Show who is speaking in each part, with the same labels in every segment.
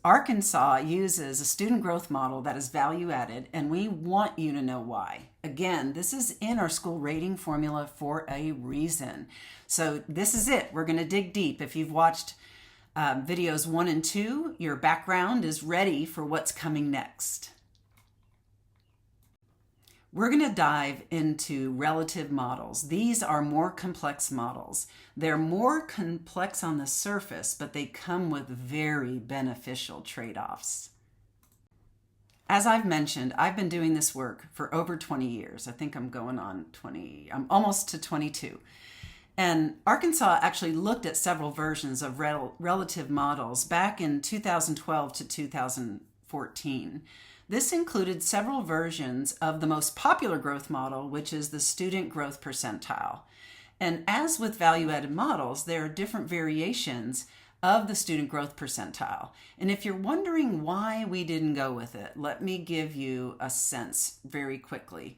Speaker 1: Arkansas uses a student growth model that is value added, and we want you to know why. Again, this is in our school rating formula for a reason. So this is it. We're going to dig deep. If you've watched videos 1 and 2, your background is ready for what's coming next. We're going to dive into relative models. These are more complex models. They're more complex on the surface, but they come with very beneficial trade-offs. As I've mentioned, I've been doing this work for over 20 years. I think I'm going on 20, I'm almost to 22. And Arkansas actually looked at several versions of relative models back in 2012 to 2014. This included several versions of the most popular growth model, which is the student growth percentile. And as with value-added models, there are different variations of the student growth percentile. And if you're wondering why we didn't go with it, let me give you a sense very quickly.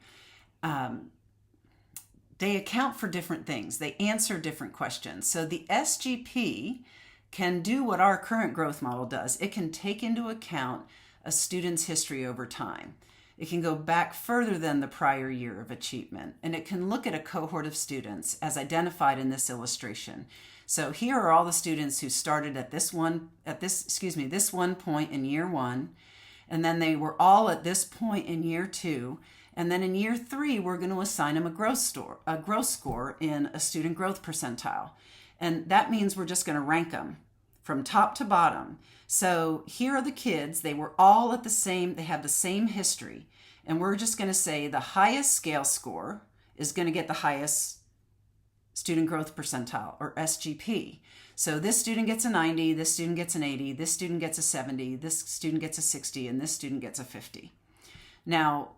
Speaker 1: They account for different things. They answer different questions. So the SGP can do what our current growth model does. It can take into account a student's history over time. It can go back further than the prior year of achievement, and it can look at a cohort of students as identified in this illustration. So here are all the students who started at this one point in year 1, and then they were all at this point in year 2, and then in year 3 we're going to assign them a growth score in a student growth percentile. And that means we're just going to rank them from top to bottom. So here are the kids. They were all at they have the same history. And we're just going to say the highest scale score is going to get the highest student growth percentile, or SGP. So this student gets a 90, this student gets an 80, this student gets a 70, this student gets a 60, and this student gets a 50. Now,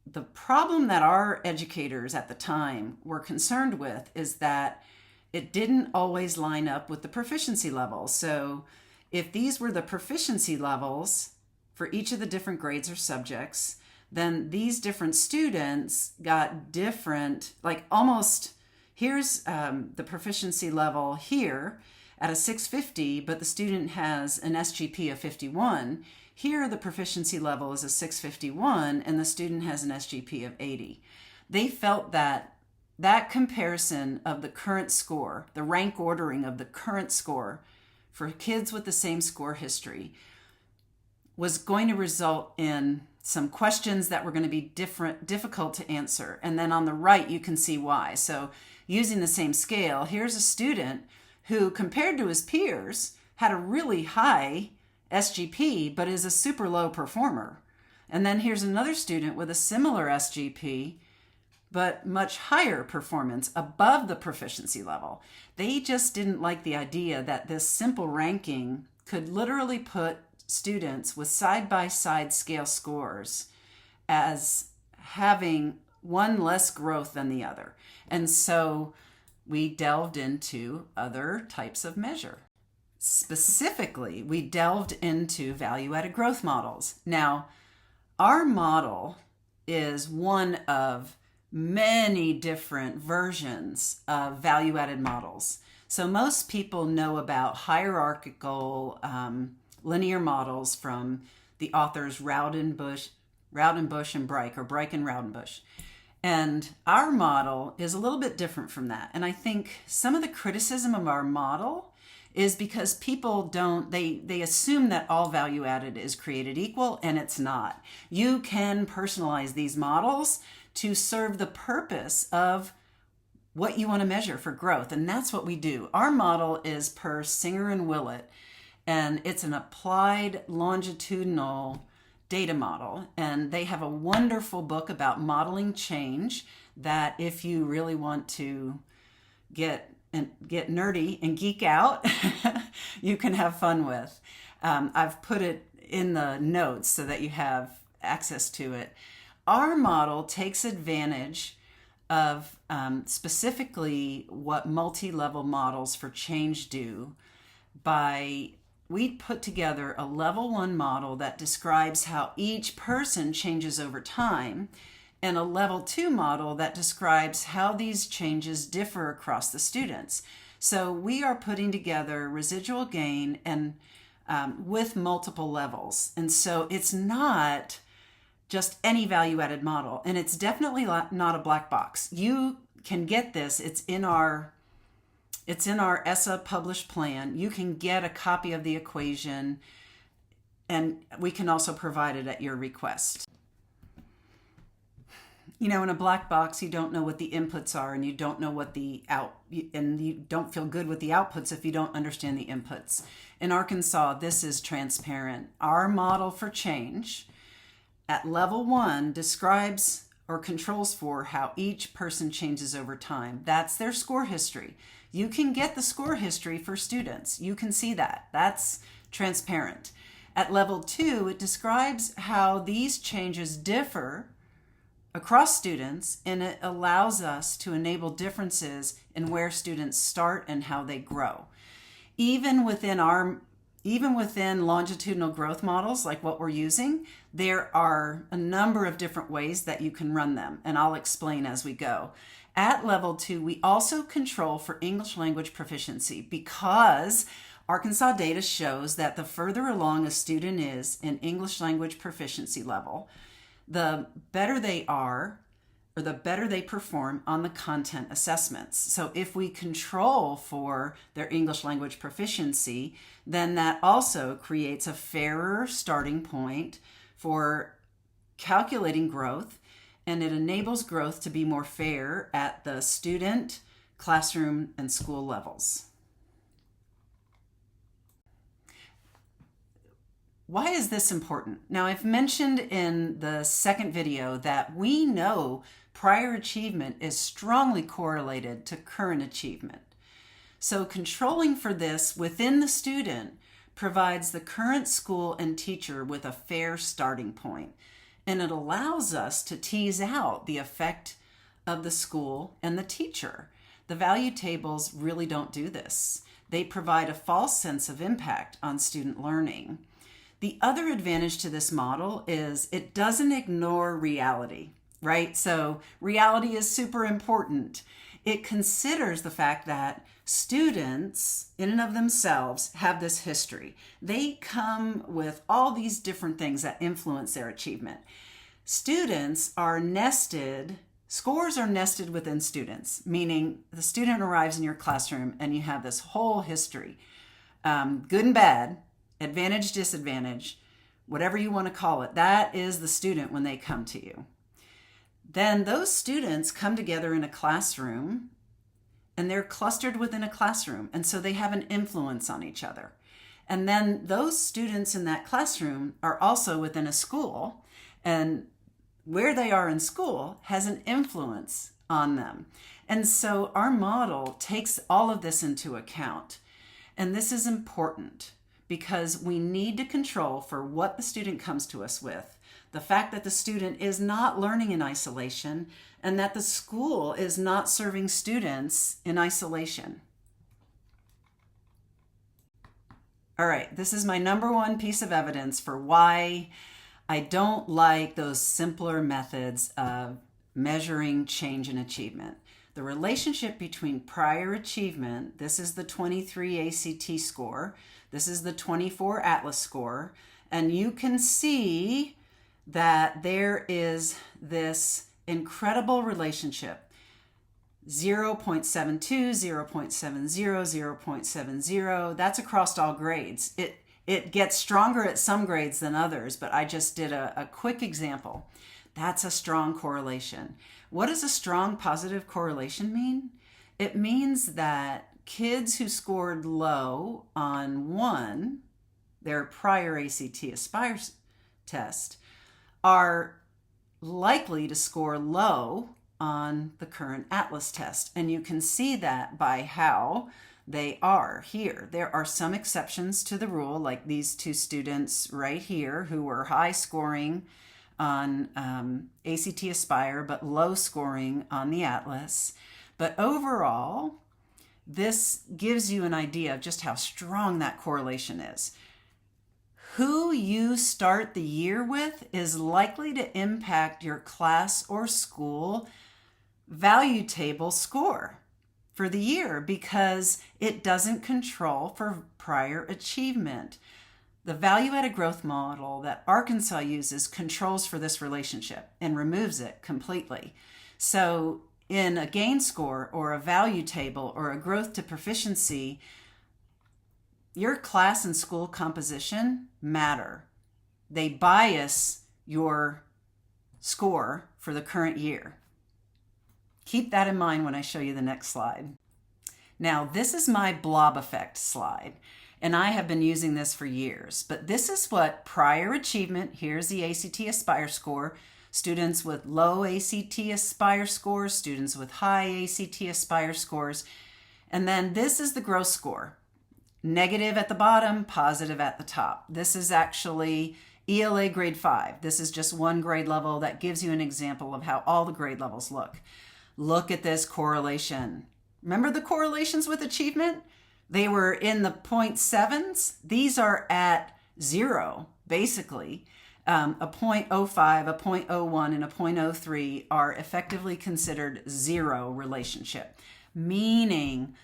Speaker 1: the problem that our educators at the time were concerned with is that it didn't always line up with the proficiency levels. So if these were the proficiency levels for each of the different grades or subjects, then these different students got different, like almost, here's the proficiency level here at a 650, but the student has an SGP of 51. Here, the proficiency level is a 651, and the student has an SGP of 80. They felt that that comparison of the current score, the rank ordering of the current score for kids with the same score history, was going to result in some questions that were going to be difficult to answer. And then on the right, you can see why. So using the same scale, here's a student who, compared to his peers, had a really high SGP, but is a super low performer. And then here's another student with a similar SGP, but much higher performance above the proficiency level. They just didn't like the idea that this simple ranking could literally put students with side-by-side scale scores as having one less growth than the other. And so we delved into other types of measure. Specifically, we delved into value-added growth models. Now, our model is one of many different versions of value-added models. So most people know about hierarchical linear models from the authors Raudenbush and Breich, or Breich and Raudenbush. And our model is a little bit different from that. And I think some of the criticism of our model is because people they assume that all value added is created equal, and it's not. You can personalize these models to serve the purpose of what you want to measure for growth, and that's what we do. Our model is per Singer and Willett, and it's an applied longitudinal data model, and they have a wonderful book about modeling change that if you really want to get nerdy and geek out, you can have fun with. I've put it in the notes so that you have access to it. Our model takes advantage of specifically what multi-level models for change do we put together a level 1 model that describes how each person changes over time, and a level 2 model that describes how these changes differ across the students. So we are putting together residual gain and with multiple levels. And so it's not just any value-added model, and it's definitely not a black box. You can get this. It's in our ESSA published plan. You can get a copy of the equation, and we can also provide it at your request. In a black box, you don't know what the inputs are, and you don't know what and you don't feel good with the outputs if you don't understand the inputs. In Arkansas, this is transparent. Our model for change at level 1 describes or controls for how each person changes over time. That's their score history. You can get the score history for students. You can see that. That's transparent. At level 2, it describes how these changes differ across students, and it allows us to enable differences in where students start and how they grow. Even within longitudinal growth models like what we're using, there are a number of different ways that you can run them, and I'll explain as we go. At level 2, we also control for English language proficiency because Arkansas data shows that the further along a student is in English language proficiency level, the better they are, or the better they perform on the content assessments. So if we control for their English language proficiency, then that also creates a fairer starting point for calculating growth, and it enables growth to be more fair at the student, classroom, and school levels. Why is this important? Now, I've mentioned in the second video that we know prior achievement is strongly correlated to current achievement. So controlling for this within the student provides the current school and teacher with a fair starting point, and it allows us to tease out the effect of the school and the teacher. The value tables really don't do this. They provide a false sense of impact on student learning. The other advantage to this model is it doesn't ignore reality, right? So reality is super important. It considers the fact that students in and of themselves have this history. They come with all these different things that influence their achievement. Students are nested, scores are nested within students, meaning the student arrives in your classroom and you have this whole history, good and bad, advantage, disadvantage, whatever you want to call it. That is the student when they come to you. Then those students come together in a classroom, and they're clustered within a classroom, and so they have an influence on each other. And then those students in that classroom are also within a school, and where they are in school has an influence on them. And so our model takes all of this into account. And this is important because we need to control for what the student comes to us with, the fact that the student is not learning in isolation, and that the school is not serving students in isolation. All right, this is my number one piece of evidence for why I don't like those simpler methods of measuring change in achievement. The relationship between prior achievement, this is the 23 ACT score, this is the 24 Atlas score, and you can see that there is this incredible relationship. 0.72, 0.70, 0.70, that's across all grades. It gets stronger at some grades than others, but I just did a quick example. That's a strong correlation. What does a strong positive correlation mean? It means that kids who scored low on one, their prior ACT Aspire test, are likely to score low on the current Atlas test. And you can see that by how they are here. There are some exceptions to the rule, like these two students right here who were high scoring on ACT Aspire, but low scoring on the Atlas. But overall, this gives you an idea of just how strong that correlation is. Who you start the year with is likely to impact your class or school value table score for the year because it doesn't control for prior achievement. The value-added growth model that Arkansas uses controls for this relationship and removes it completely. So in a gain score or a value table or a growth to proficiency, your class and school composition matter. They bias your score for the current year. Keep that in mind when I show you the next slide. Now, this is my blob effect slide, and I have been using this for years, but this is what prior achievement, here's the ACT Aspire score, students with low ACT Aspire scores, students with high ACT Aspire scores, and then this is the growth score. Negative at the bottom, positive at the top. This is actually ELA grade 5. This is just one grade level that gives you an example of how all the grade levels look. Look at this correlation. Remember the correlations with achievement? They were in the 0.7s. These are at 0, basically. A 0.05, a 0.01, and a 0.03 are effectively considered 0 relationship, meaning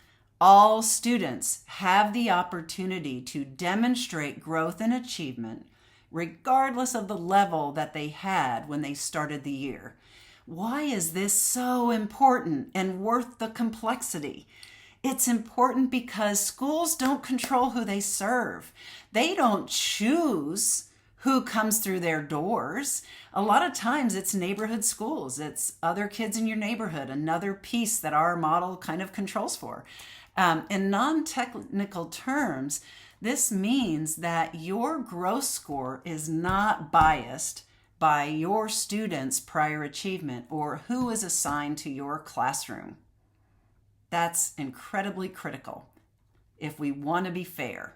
Speaker 1: all students have the opportunity to demonstrate growth and achievement regardless of the level that they had when they started the year. Why is this so important and worth the complexity? It's important because schools don't control who they serve. They don't choose who comes through their doors. A lot of times it's neighborhood schools. It's other kids in your neighborhood, another piece that our model kind of controls for. In non-technical terms, this means that your growth score is not biased by your students' prior achievement or who is assigned to your classroom. That's incredibly critical if we want to be fair.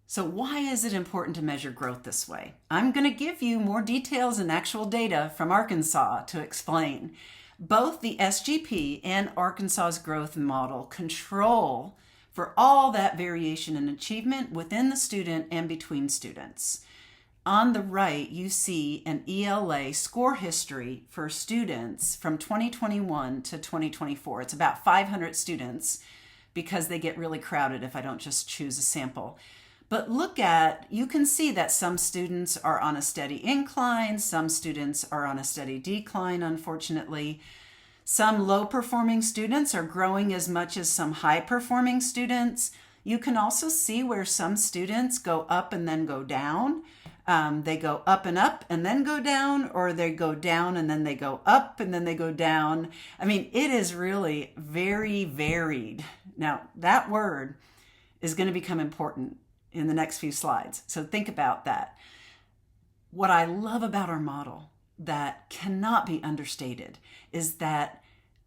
Speaker 1: So why is it important to measure growth this way? I'm going to give you more details and actual data from Arkansas to explain. Both the SGP and Arkansas's growth model control for all that variation in achievement within the student and between students. On the right, you see an ELA score history for students from 2021 to 2024. It's about 500 students because they get really crowded if I don't just choose a sample. But you can see that some students are on a steady incline, some students are on a steady decline, unfortunately. Some low-performing students are growing as much as some high-performing students. You can also see where some students go up and then go down. They go up and then go down, or they go down and then they go up and then they go down. I mean, it is really very varied. Now, that word is going to become important in the next few slides. So think about that. What I love about our model that cannot be understated is that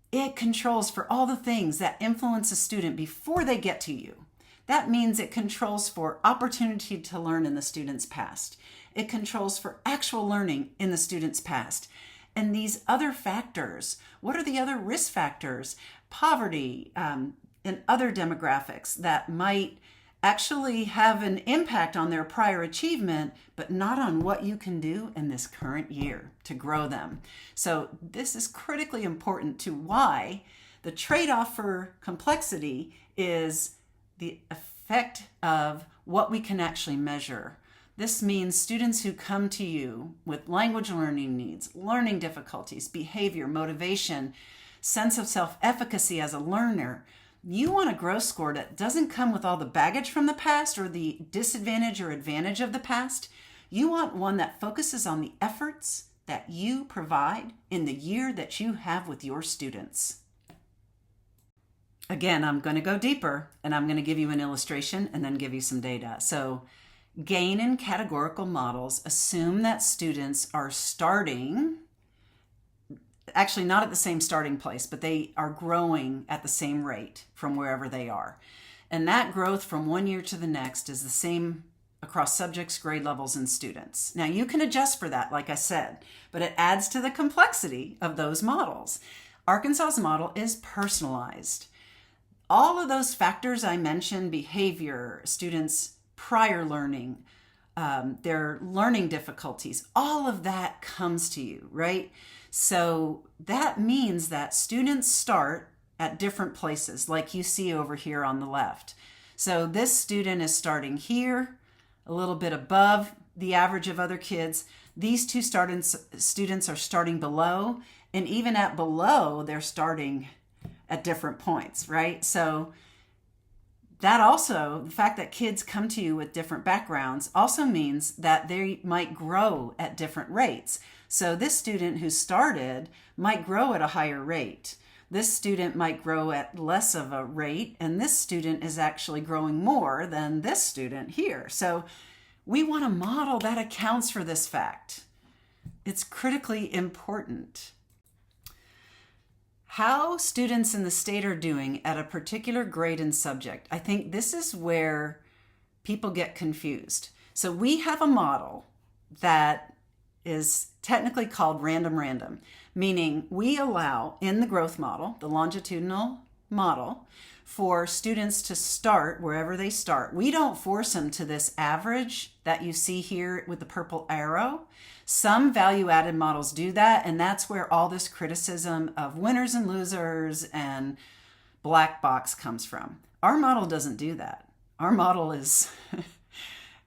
Speaker 1: it controls for all the things that influence a student before they get to you. That means it controls for opportunity to learn in the student's past. It controls for actual learning in the student's past. And these other factors, what are the other risk factors? Poverty and other demographics that might actually have an impact on their prior achievement, but not on what you can do in this current year to grow them. So this is critically important to why the trade-off for complexity is the effect of what we can actually measure. This means students who come to you with language learning needs, learning difficulties, behavior, motivation, sense of self-efficacy as a learner. You want a growth score that doesn't come with all the baggage from the past or the disadvantage or advantage of the past. You want one that focuses on the efforts that you provide in the year that you have with your students. Again, I'm going to go deeper and I'm going to give you an illustration and then give you some data. So gain and categorical models assume that students are starting, actually not at the same starting place, but they are growing at the same rate from wherever they are. And that growth from one year to the next is the same across subjects, grade levels, and students. Now you can adjust for that, like I said, but it adds to the complexity of those models. Arkansas's model is personalized. All of those factors I mentioned, behavior, students' prior learning, their learning difficulties, all of that comes to you, right? So that means that students start at different places, like you see over here on the left. So this student is starting here, a little bit above the average of other kids. These two students are starting below, and even at below, they're starting at different points, right? So that also, the fact that kids come to you with different backgrounds also means that they might grow at different rates. So this student who started might grow at a higher rate. This student might grow at less of a rate, and this student is actually growing more than this student here. So we want a model that accounts for this fact. It's critically important. How students in the state are doing at a particular grade and subject. I think this is where people get confused. So we have a model that is technically called random, meaning we allow in the growth model, the longitudinal model, for students to start wherever they start. We don't force them to this average that you see here with the purple arrow. Some value-added models do that, and that's where all this criticism of winners and losers and black box comes from. Our model doesn't do that. Our model is,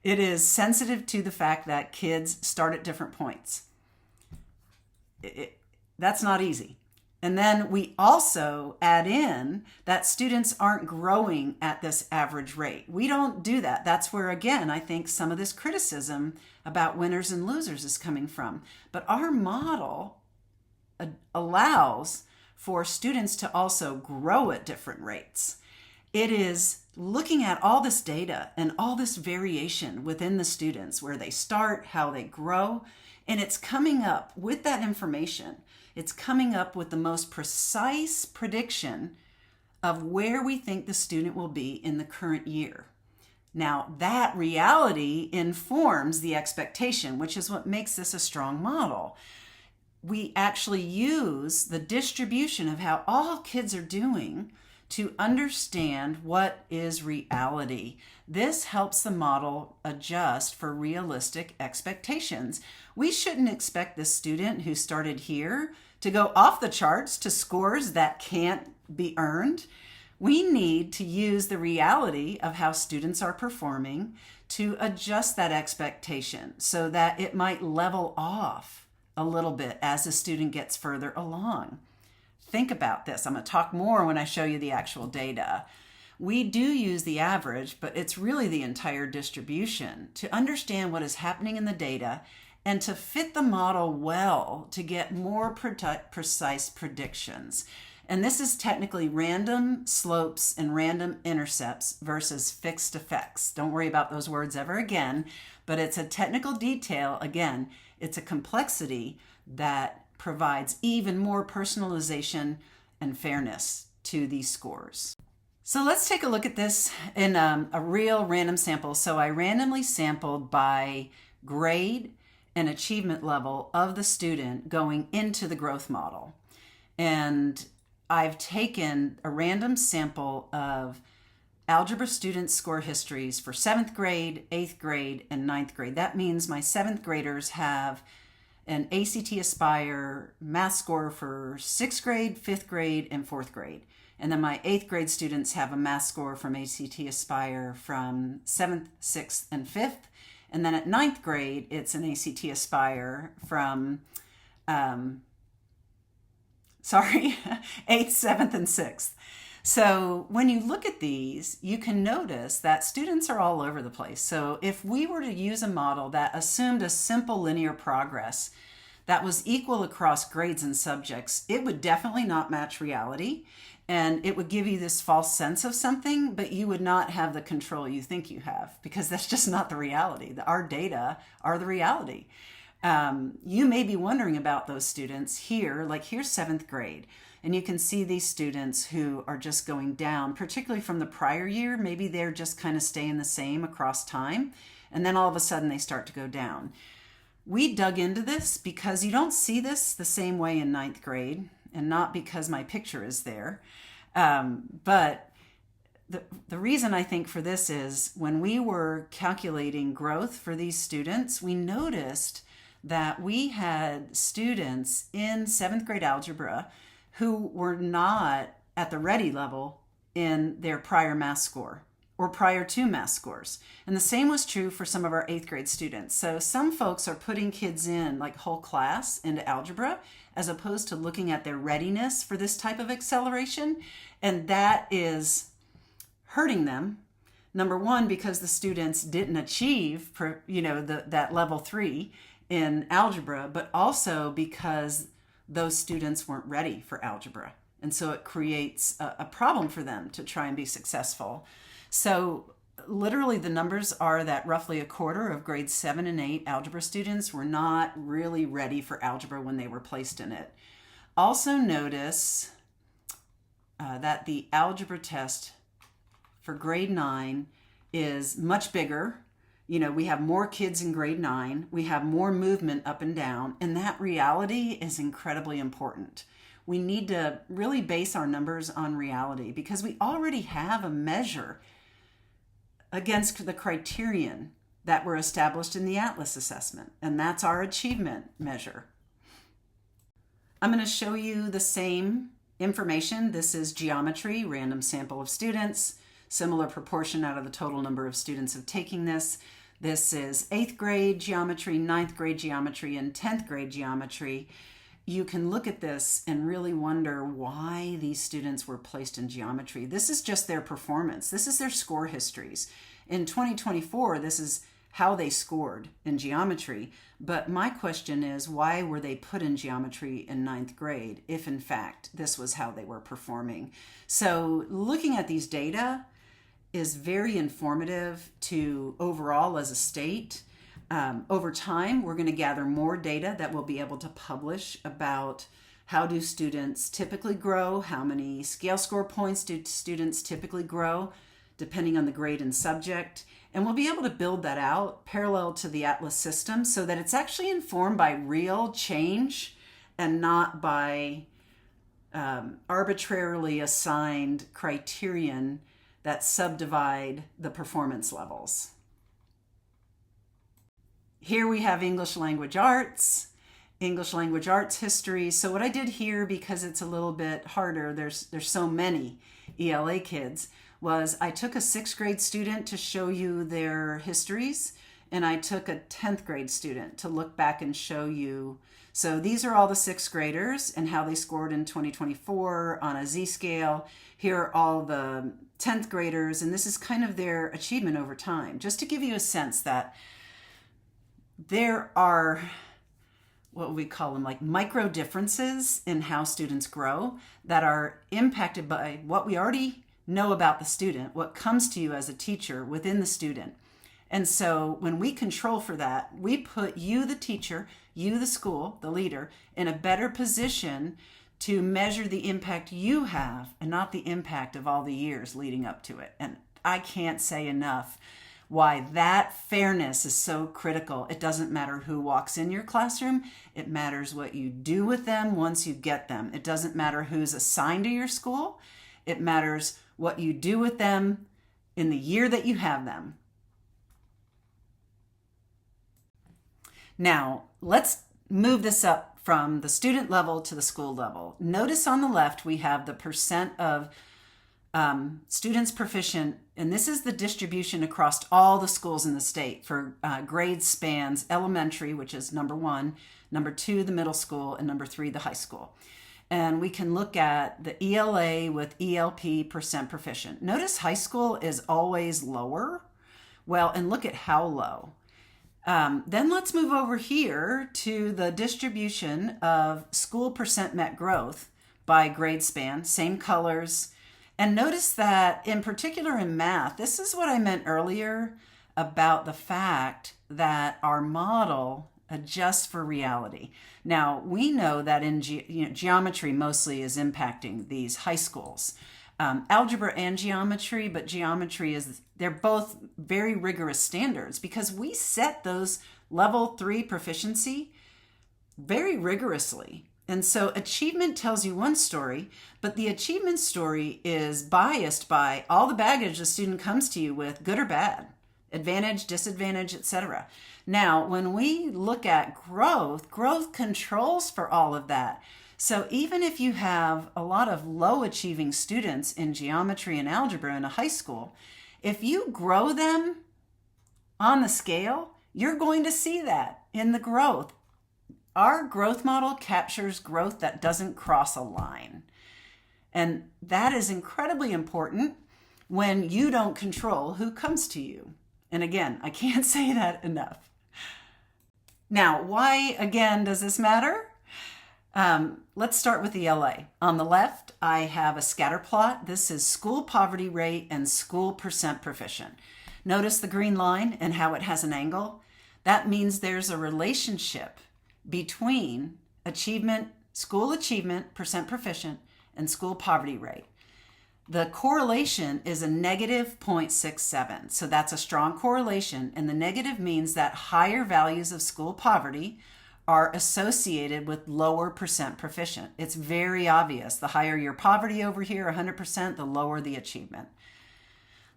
Speaker 1: it is sensitive to the fact that kids start at different points. That's not easy. And then we also add in that students aren't growing at this average rate. We don't do that. That's where, again, I think some of this criticism about winners and losers is coming from. But our model allows for students to also grow at different rates. It is looking at all this data and all this variation within the students, where they start, how they grow, and it's coming up with that information. It's coming up with the most precise prediction of where we think the student will be in the current year. Now, that reality informs the expectation, which is what makes this a strong model. We actually use the distribution of how all kids are doing to understand what is reality. This helps the model adjust for realistic expectations. We shouldn't expect this student who started here to go off the charts to scores that can't be earned. We need to use the reality of how students are performing to adjust that expectation so that it might level off a little bit as the student gets further along. Think about this. I'm going to talk more when I show you the actual data. We do use the average, but it's really the entire distribution to understand what is happening in the data and to fit the model well to get more precise predictions. And this is technically random slopes and random intercepts versus fixed effects. Don't worry about those words ever again, but it's a technical detail. Again, it's a complexity that provides even more personalization and fairness to these scores. So let's take a look at this in a real random sample. So I randomly sampled by grade and achievement level of the student going into the growth model. And I've taken a random sample of algebra student score histories for 7th grade, 8th grade, and 9th grade. That means my 7th graders have an ACT Aspire math score for 6th grade, 5th grade, and 4th grade. And then my 8th grade students have a math score from ACT Aspire from 7th, 6th, and 5th. And then at 9th grade, it's an ACT Aspire from 8th, 7th, and 6th. So when you look at these, you can notice that students are all over the place. So if we were to use a model that assumed a simple linear progress that was equal across grades and subjects, it would definitely not match reality. And it would give you this false sense of something, but you would not have the control you think you have, because that's just not the reality. Our data are the reality. You may be wondering about those students here, like here's 7th grade. And you can see these students who are just going down, particularly from the prior year. Maybe they're just kind of staying the same across time. And then all of a sudden they start to go down. We dug into this because you don't see this the same way in 9th grade, and not because my picture is there. But the reason I think for this is when we were calculating growth for these students, we noticed that we had students in 7th grade algebra who were not at the ready level in their prior math score. or prior to math scores. And the same was true for some of our 8th grade students. So some folks are putting kids in like whole class into algebra as opposed to looking at their readiness for this type of acceleration. And that is hurting them. Number one, because the students didn't achieve, that level 3 in algebra, but also because those students weren't ready for algebra. And so it creates a problem for them to try and be successful. So literally the numbers are that roughly a quarter of grades 7 and 8 algebra students were not really ready for algebra when they were placed in it. Also notice that the algebra test for grade 9 is much bigger. We have more kids in grade 9. We have more movement up and down. And that reality is incredibly important. We need to really base our numbers on reality because we already have a measure against the criterion that were established in the Atlas assessment, and that's our achievement measure. I'm going to show you the same information. This is geometry, random sample of students, similar proportion out of the total number of students of taking this. This is 8th grade geometry, 9th grade geometry, and 10th grade geometry. You can look at this and really wonder why these students were placed in geometry. This is just their performance. This is their score histories. In 2024, this is how they scored in geometry. But my question is, why were they put in geometry in 9th grade if, in fact, this was how they were performing? So looking at these data is very informative to overall as a state. Over time, we're going to gather more data that we'll be able to publish about how do students typically grow, how many scale score points do students typically grow, depending on the grade and subject. And we'll be able to build that out parallel to the Atlas system so that it's actually informed by real change and not by arbitrarily assigned criterion that subdivide the performance levels. Here we have English language arts history. So what I did here, because it's a little bit harder, there's so many ELA kids, was I took a 6th grade student to show you their histories, and I took a 10th grade student to look back and show you. So these are all the 6th graders and how they scored in 2024 on a Z-scale. Here are all the 10th graders, and this is kind of their achievement over time, just to give you a sense that there are what we call them like micro differences in how students grow that are impacted by what we already know about the student, what comes to you as a teacher within the student. And so when we control for that, we put you, the teacher, you, the school, the leader, in a better position to measure the impact you have and not the impact of all the years leading up to it. And I can't say enough why that fairness is so critical. It doesn't matter who walks in your classroom. It matters what you do with them once you get them. It doesn't matter who's assigned to your school. It matters what you do with them in the year that you have them. Now, let's move this up from the student level to the school level. Notice on the left, we have the percent of students proficient, and this is the distribution across all the schools in the state for grade spans: elementary, which is number 1, number 2, the middle school, and number 3, the high school. And we can look at the ELA with ELP percent proficient. Notice high school is always lower. Well, and look at how low. Then let's move over here to the distribution of school percent met growth by grade span, same colors. And notice that in particular in math, this is what I meant earlier about the fact that our model adjusts for reality. Now, we know that in geometry mostly is impacting these high schools. Algebra and geometry, but geometry they're both very rigorous standards because we set those level 3 proficiency very rigorously. And so achievement tells you one story, but the achievement story is biased by all the baggage the student comes to you with, good or bad, advantage, disadvantage, etc. Now, when we look at growth controls for all of that. So even if you have a lot of low achieving students in geometry and algebra in a high school, If you grow them on the scale, you're going to see that in the growth. Our growth model captures growth that doesn't cross a line. And that is incredibly important when you don't control who comes to you. And again, I can't say that enough. Now, why, again, does this matter? Let's start with ELA. On the left, I have a scatter plot. This is school poverty rate and school percent proficient. Notice the green line and how it has an angle. That means there's a relationship between achievement, school achievement, percent proficient, and school poverty rate. The correlation is a negative 0.67. So that's a strong correlation. And the negative means that higher values of school poverty are associated with lower percent proficient. It's very obvious. The higher your poverty over here, 100%, the lower the achievement.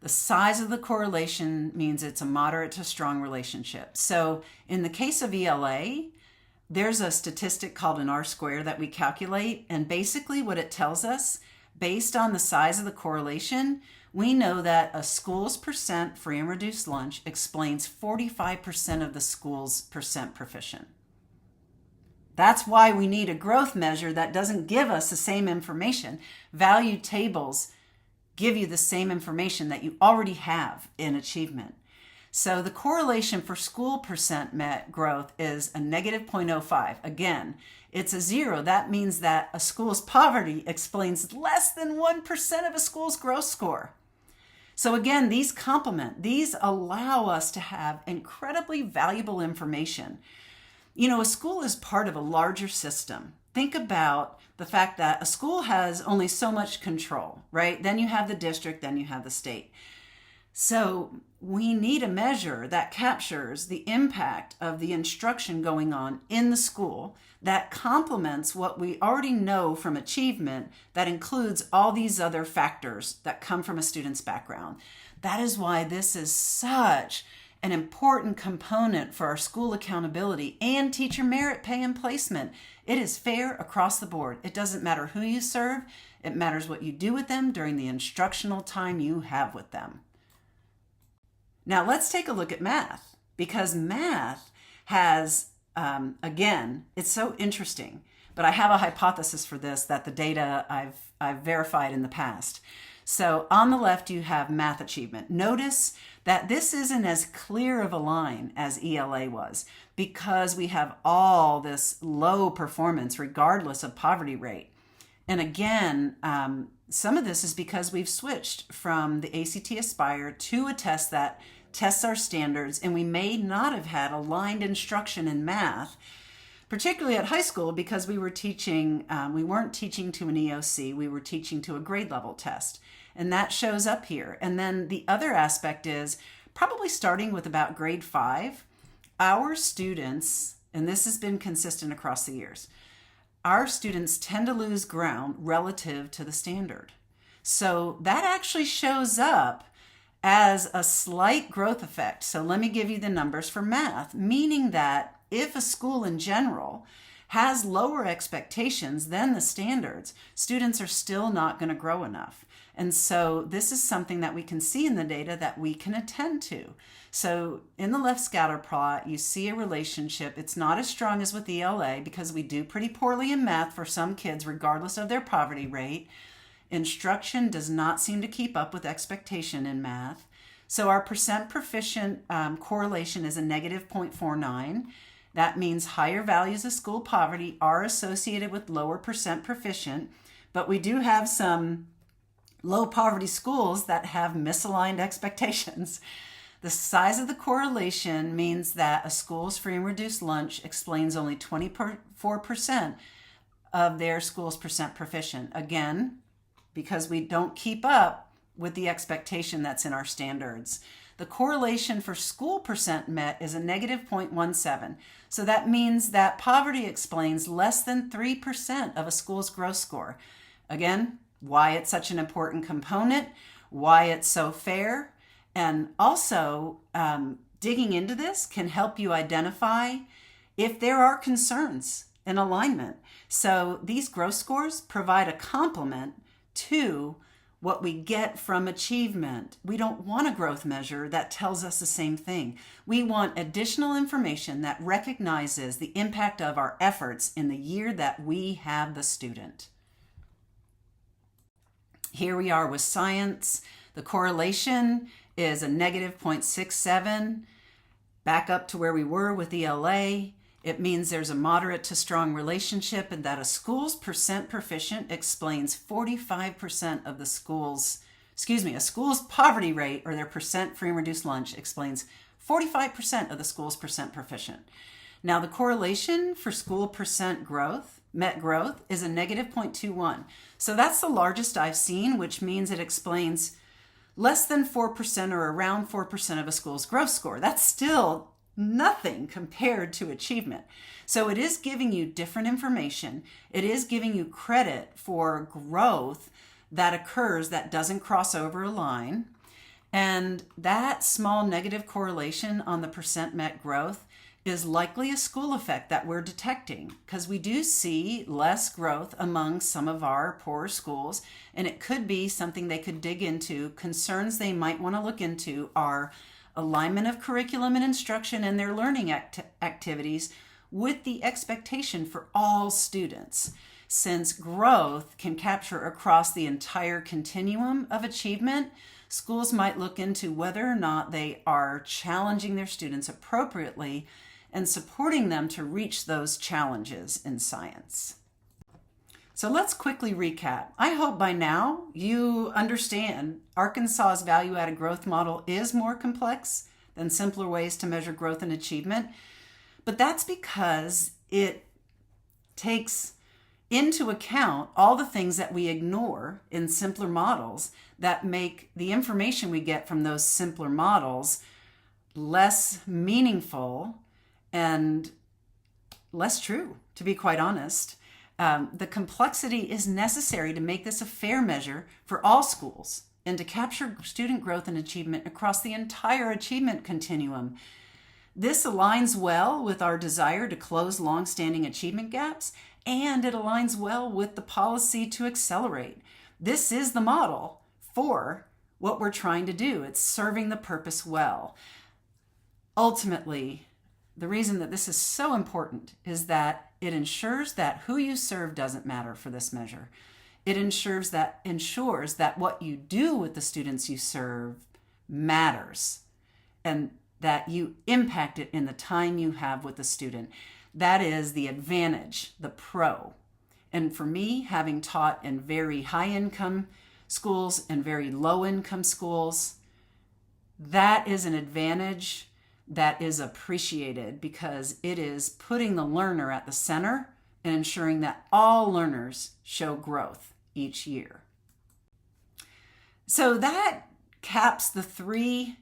Speaker 1: The size of the correlation means it's a moderate to strong relationship. So in the case of ELA, there's a statistic called an R-square that we calculate. And basically what it tells us, based on the size of the correlation, we know that a school's percent free and reduced lunch explains 45% of the school's percent proficient. That's why we need a growth measure that doesn't give us the same information. Value tables give you the same information that you already have in achievement. So the correlation for school percent met growth is a negative 0.05. Again, it's a zero. That means that a school's poverty explains less than 1% of a school's growth score. So again, these complement. These allow us to have incredibly valuable information. You know, a school is part of a larger system. Think about the fact that a school has only so much control, right? Then you have the district, then you have the state. So we need a measure that captures the impact of the instruction going on in the school that complements what we already know from achievement that includes all these other factors that come from a student's background. That is why this is such an important component for our school accountability and teacher merit pay and placement. It is fair across the board. It doesn't matter who you serve. It matters what you do with them during the instructional time you have with them. Now let's take a look at math, because math has, again, it's so interesting, but I have a hypothesis for this that the data I've verified in the past. So on the left, you have math achievement. Notice that this isn't as clear of a line as ELA was, because we have all this low performance regardless of poverty rate. And again, some of this is because we've switched from the ACT Aspire to a test that tests our standards, and we may not have had aligned instruction in math, particularly at high school, because we weren't teaching to an EOC, we were teaching to a grade level test. And that shows up here. And then the other aspect is probably starting with about grade 5, our students, and this has been consistent across the years, our students tend to lose ground relative to the standard. So that actually shows up as a slight growth effect. So let me give you the numbers for math, meaning that if a school in general has lower expectations than the standards, students are still not going to grow enough. And so this is something that we can see in the data that we can attend to. So in the left scatter plot, you see a relationship. It's not as strong as with ELA because we do pretty poorly in math for some kids, regardless of their poverty rate. Instruction does not seem to keep up with expectation in math. So our percent proficient correlation is a negative 0.49. That means higher values of school poverty are associated with lower percent proficient, but we do have some low poverty schools that have misaligned expectations. The size of the correlation means that a school's free and reduced lunch explains only 24% of their school's percent proficient. Again, because we don't keep up with the expectation that's in our standards. The correlation for school percent met is a negative 0.17. So that means that poverty explains less than 3% of a school's growth score. Again, why it's such an important component, why it's so fair, and also digging into this can help you identify if there are concerns in alignment. So these growth scores provide a complement to what we get from achievement. We don't want a growth measure that tells us the same thing. We want additional information that recognizes the impact of our efforts in the year that we have the student. Here we are with science. The correlation is a negative 0.67, back up to where we were with ELA. It means there's a moderate to strong relationship and that a school's percent proficient explains 45% of the a school's poverty rate or their percent free and reduced lunch explains 45% of the school's percent proficient. Now the correlation for school percent growth, met growth, is a negative 0.21. So that's the largest I've seen, which means it explains less than 4% or around 4% of a school's growth score. That's still nothing compared to achievement. So it is giving you different information. It is giving you credit for growth that occurs that doesn't cross over a line. And that small negative correlation on the percent met growth is likely a school effect that we're detecting, because we do see less growth among some of our poorer schools, and it could be something they could dig into. Concerns they might want to look into are alignment of curriculum and instruction and their learning activities with the expectation for all students. Since growth can capture across the entire continuum of achievement, schools might look into whether or not they are challenging their students appropriately and supporting them to reach those challenges in science. So let's quickly recap. I hope by now you understand Arkansas's value-added growth model is more complex than simpler ways to measure growth and achievement, but that's because it takes into account all the things that we ignore in simpler models that make the information we get from those simpler models less meaningful and less true, to be quite honest. The complexity is necessary to make this a fair measure for all schools and to capture student growth and achievement across the entire achievement continuum. This aligns well with our desire to close long-standing achievement gaps, and it aligns well with the policy to accelerate. This is the model for what we're trying to do. It's serving the purpose well. Ultimately, the reason that this is so important is that it ensures that who you serve doesn't matter for this measure. It ensures that what you do with the students you serve matters and that you impact it in the time you have with the student. That is the advantage, the pro. And for me, having taught in very high-income schools and very low-income schools, that is an advantage that is appreciated because it is putting the learner at the center and ensuring that all learners show growth each year. So that caps the 3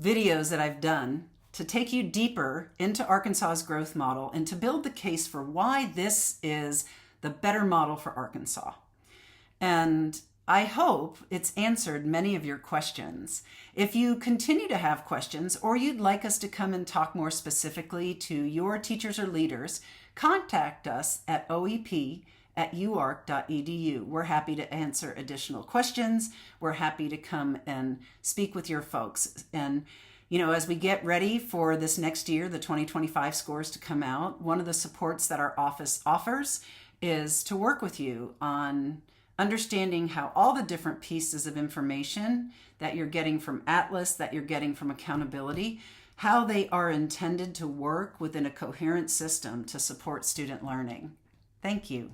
Speaker 1: videos that I've done to take you deeper into Arkansas's growth model and to build the case for why this is the better model for Arkansas. And I hope it's answered many of your questions. If you continue to have questions or you'd like us to come and talk more specifically to your teachers or leaders, contact us at oep@uark.edu. We're happy to answer additional questions. We're happy to come and speak with your folks. And as we get ready for this next year, the 2025 scores to come out, one of the supports that our office offers is to work with you on understanding how all the different pieces of information that you're getting from Atlas, that you're getting from accountability, how they are intended to work within a coherent system to support student learning. Thank you.